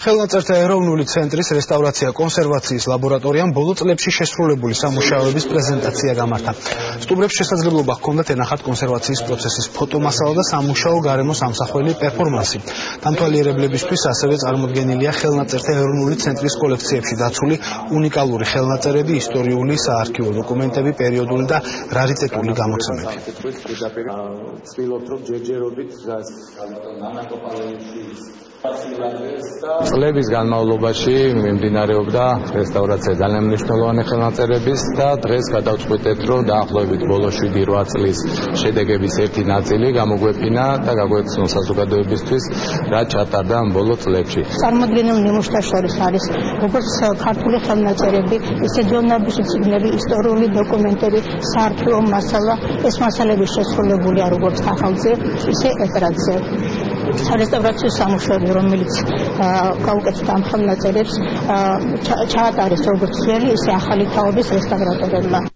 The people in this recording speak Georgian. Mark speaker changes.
Speaker 1: ხელნაწერთა ეროვნული ცენტრის რესტავრაცია კონსერვაციის ლაბორატორიამ ბოლო წლებში შესრულებული სამუშაოების პრეზენტაცია გამართა. სტუმრებს შესაძლებლობა ჰქონდათ ენახათ კონსერვაციის პროცესის ფოტომასალა და სამუშაო გარემოს ამსახველი პერფორმანსი. დამთვალიერებლებისთვის ასევე წარმოდგენილია ხელნაწერთა ეროვნული ცენტრის კოლექციებში დაცული უნიკალური ხელნაწერები, ისტორიული, საარქივო დოკუმენტები, პერიოდული და რარიტეტული გამოცემები.
Speaker 2: წლების განმავლობაში მიმდინარეობდა რესტავრაცია ძალიან მნიშვნელოვანი ხელნაწერების და დღეს გადავწყვიტეთ, რომ დაახლოებით ბოლო 7-8 წლის შედეგების ერთი ნაწილი გამოგვეფინა და გაგვეცნო საზოგადოებისთვის, რა ჩატარდა ამ ბოლო წლებში.
Speaker 3: წარმოდგენილ ნიმუშთა შორის არის როგორც ქართული ხელნაწერები, ისე ჯორნალისტური წიგნები, ისტორიული დოკუმენტები, საარქივო მასალა, ეს მასალები შესრულებულია როგორც ახალზე, ისე ეკრანზე. სარესტავრაციო სამუშაოები, რომელიც გაუკეთდა ამ ხელნაწერებს, ჩაატარეს როგორც ძველი, ისე ახალი თაობის რესტავრატორებმა.